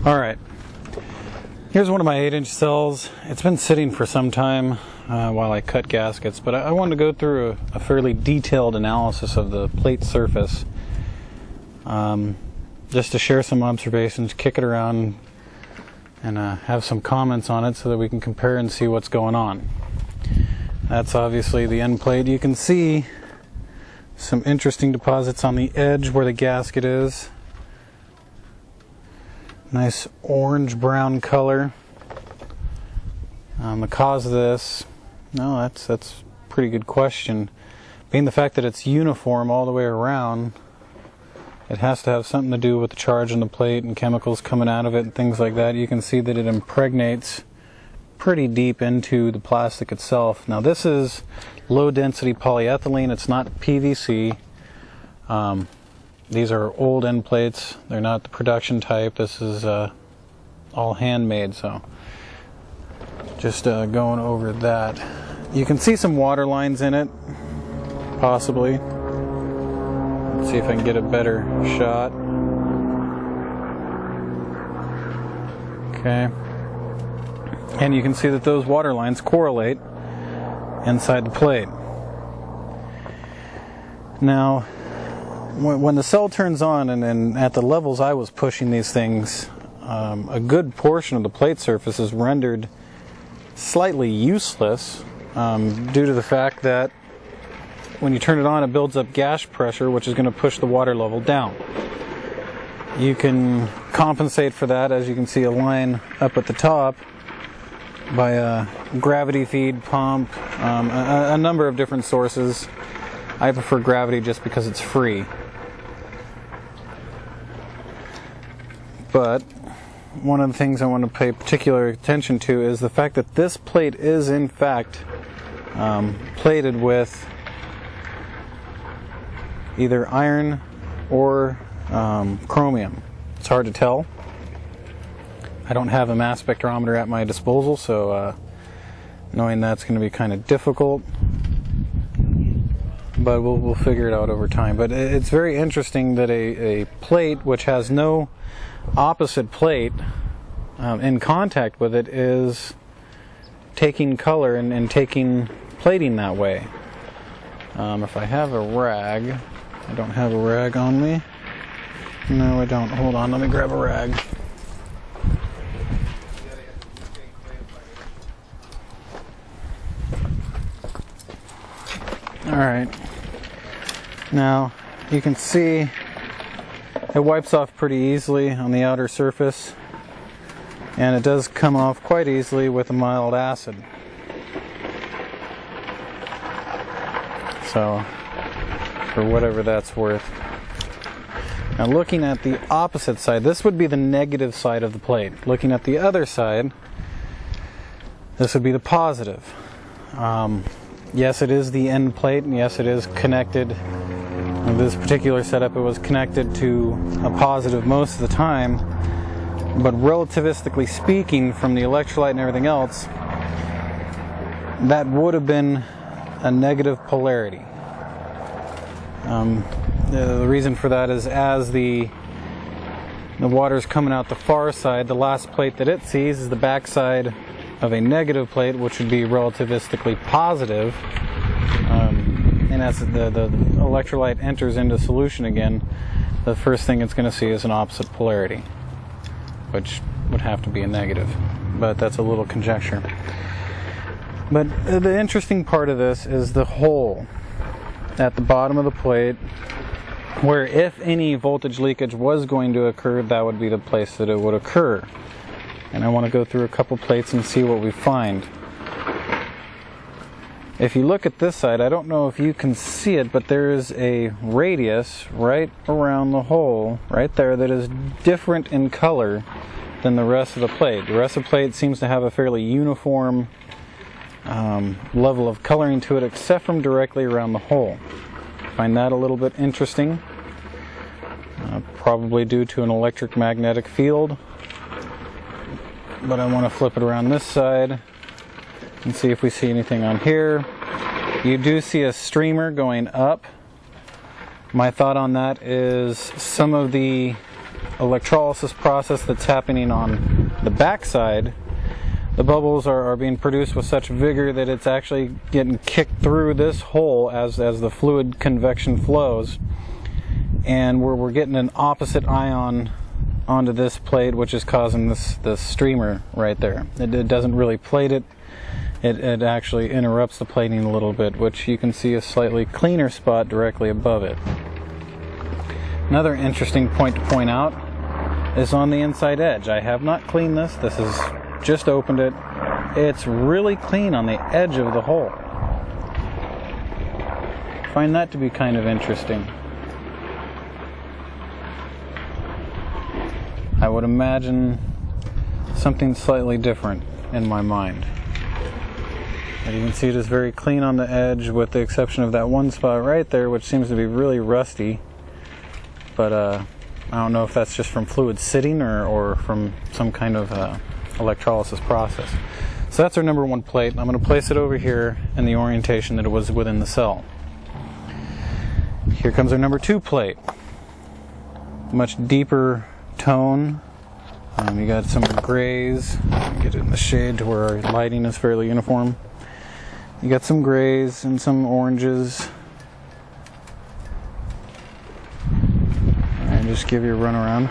Alright, here's one of my 8-inch cells. It's been sitting for some time while I cut gaskets, but I wanted to go through a fairly detailed analysis of the plate surface, just to share some observations, kick it around, and have some comments on it so that we can compare and see what's going on. That's obviously the end plate. You can see some interesting deposits on the edge where the gasket is. Nice orange-brown color. The cause of this, no, that's a pretty good question. Being the fact that it's uniform all the way around, it has to have something to do with the charge on the plate and chemicals coming out of it and things like that. You can see that it impregnates pretty deep into the plastic itself. Now this is low-density polyethylene. It's not PVC. These are old end plates. They're not the production type. This is all handmade, so just going over that. You can see some water lines in it, possibly. Let's see if I can get a better shot. Okay. And you can see that those water lines correlate inside the plate. Now, when the cell turns on and at the levels I was pushing these things, a good portion of the plate surface is rendered slightly useless due to the fact that when you turn it on, it builds up gas pressure, which is going to push the water level down. You can compensate for that, as you can see a line up at the top, by a gravity feed pump, a number of different sources. I prefer gravity just because it's free. But one of the things I want to pay particular attention to is the fact that this plate is in fact plated with either iron or chromium. It's hard to tell. I don't have a mass spectrometer at my disposal, so knowing that's going to be kind of difficult, but we'll figure it out over time. But it's very interesting that a plate which has no opposite plate in contact with it is taking color and taking plating that way. If I have a rag, I don't have a rag on me. No, I don't. Hold on, let me grab a rag. Alright, now you can see it wipes off pretty easily on the outer surface, and it does come off quite easily with a mild acid. So, for whatever that's worth. Now looking at the opposite side, this would be the negative side of the plate. Looking at the other side, this would be the positive. Yes, it is the end plate, and yes, it is connected. In this particular setup, it was connected to a positive most of the time, but relativistically speaking, from the electrolyte and everything else, that would have been a negative polarity. The reason for that is as the water is coming out the far side, the last plate that it sees is the back side of a negative plate, which would be relativistically positive, and as the electrolyte enters into solution again, the first thing it's going to see is an opposite polarity, which would have to be a negative, but that's a little conjecture. But the interesting part of this is the hole at the bottom of the plate, where if any voltage leakage was going to occur, that would be the place that it would occur. And I want to go through a couple plates and see what we find. If you look at this side, I don't know if you can see it, but there is a radius right around the hole, right there, that is different in color than the rest of the plate. The rest of the plate seems to have a fairly uniform level of coloring to it, except from directly around the hole. Find that a little bit interesting. Probably due to an electric-magnetic field. But I want to flip it around this side and see if we see anything on here. You do see a streamer going up. My thought on that is some of the electrolysis process that's happening on the backside, the bubbles are being produced with such vigor that it's actually getting kicked through this hole as the fluid convection flows, and we're getting an opposite ion onto this plate, which is causing this streamer right there. It doesn't really plate it. It actually interrupts the plating a little bit, which you can see a slightly cleaner spot directly above it. Another interesting point to point out is on the inside edge. I have not cleaned this. This is just opened it. It's really clean on the edge of the hole. Find that to be kind of interesting. I would imagine something slightly different in my mind. And you can see it is very clean on the edge, with the exception of that one spot right there, which seems to be really rusty. But I don't know if that's just from fluid sitting or from some kind of electrolysis process. So that's our number 1 plate. I'm going to place it over here in the orientation that it was within the cell. Here comes our number 2 plate. Much deeper tone. You got some grays. Get it in the shade to where our lighting is fairly uniform. You got some grays and some oranges. And just give you a run around.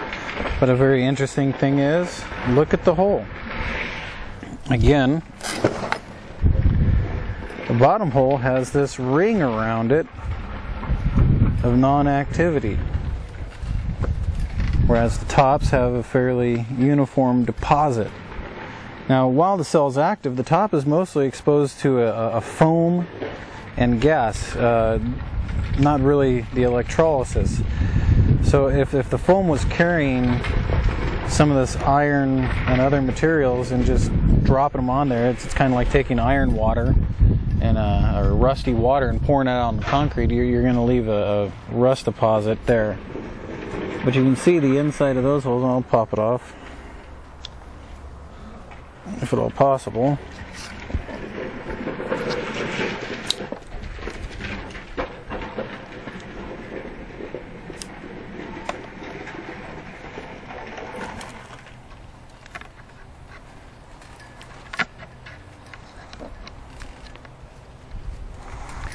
But a very interesting thing is, look at the hole. Again, the bottom hole has this ring around it of non-activity, whereas the tops have a fairly uniform deposit. Now, while the cell is active, the top is mostly exposed to a foam and gas, not really the electrolysis. So if the foam was carrying some of this iron and other materials and just dropping them on there, it's kind of like taking iron water and or rusty water and pouring it out on the concrete. You're going to leave a rust deposit there. But you can see the inside of those holes. I'll pop it off, if at all possible.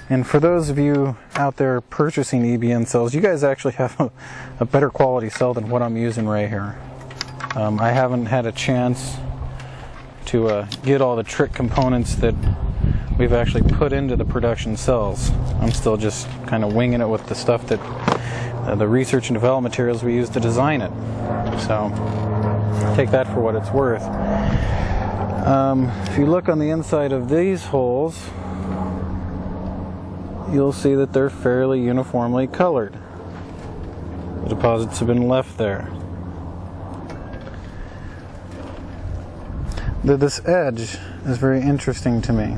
And for those of you out there purchasing EBN cells, you guys actually have a better quality cell than what I'm using right here. I haven't had a chance to get all the trick components that we've actually put into the production cells. I'm still just kind of winging it with the stuff that the research and development materials we use to design it. So take that for what it's worth. If you look on the inside of these holes, you'll see that they're fairly uniformly colored. The deposits have been left there. This edge is very interesting to me.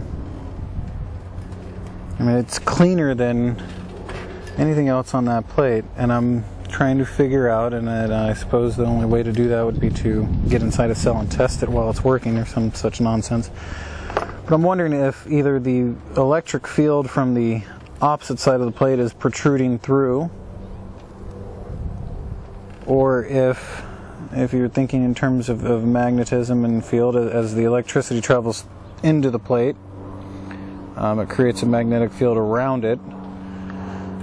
I mean, it's cleaner than anything else on that plate, and I'm trying to figure out, and I suppose the only way to do that would be to get inside a cell and test it while it's working or some such nonsense. But I'm wondering if either the electric field from the opposite side of the plate is protruding through, or if you're thinking in terms of magnetism and field, as the electricity travels into the plate, it creates a magnetic field around it.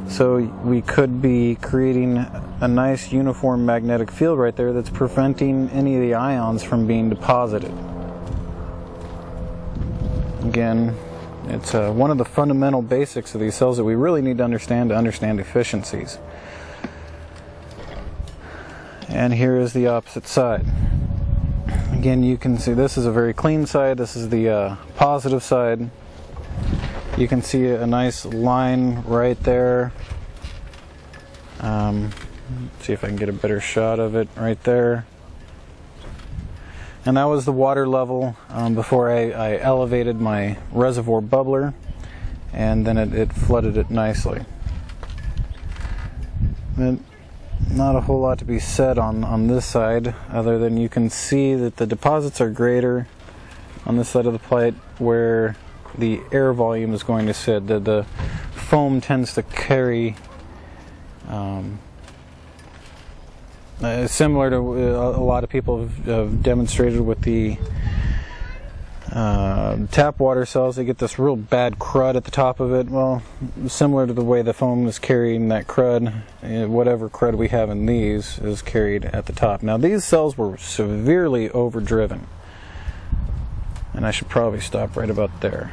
So we could be creating a nice uniform magnetic field right there that's preventing any of the ions from being deposited. Again, it's one of the fundamental basics of these cells that we really need to understand efficiencies. And here is the opposite side. Again, you can see this is a very clean side. This is the positive side. You can see a nice line right there. See if I can get a better shot of it right there. And that was the water level before I elevated my reservoir bubbler, and then it flooded it nicely. And not a whole lot to be said on this side, other than you can see that the deposits are greater on this side of the plate where the air volume is going to sit. The foam tends to carry Similar to a lot of people have demonstrated with the tap water cells, they get this real bad crud at the top of it. Well, similar to the way the foam is carrying that crud, whatever crud we have in these is carried at the top. Now these cells were severely overdriven, and I should probably stop right about there.